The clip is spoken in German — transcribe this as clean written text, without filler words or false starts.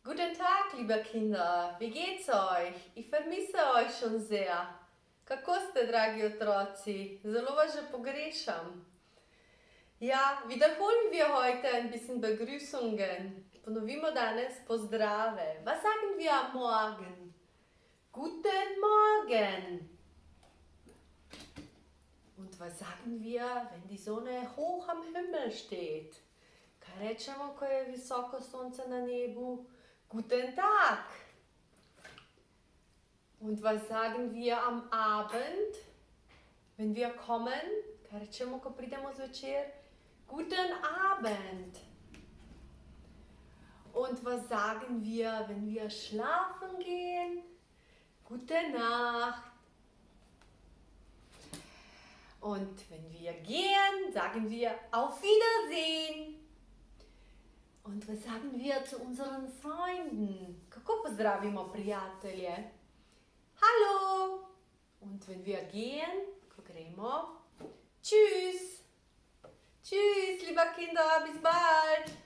Guten Tag, liebe Kinder, wie geht's euch? Ich vermisse euch schon sehr. Kako ste, dragi otroci? Zelo vas že pogrešam. Ja, wiederholen wir heute ein bisschen Begrüßungen. Ponovimo danes pozdrave. Was sagen wir am Morgen? Guten Morgen. Und was sagen wir, wenn die Sonne hoch am Himmel steht? Kaj rečemo, ko je visoko sonce na nebu? Guten Tag. Und was sagen wir am Abend, wenn wir kommen? Kaj rečemo, ko pridemo zvečer? Guten Abend. Und was sagen wir, wenn wir schlafen gehen? Gute Nacht. Und wenn wir gehen, sagen wir Auf Wiedersehen. Und was sagen wir zu unseren Freunden? Kako pozdravimo prijatelje? Hallo! Und wenn wir gehen, ko gremo? Tschüss! Tschüss, liebe Kinder, bis bald!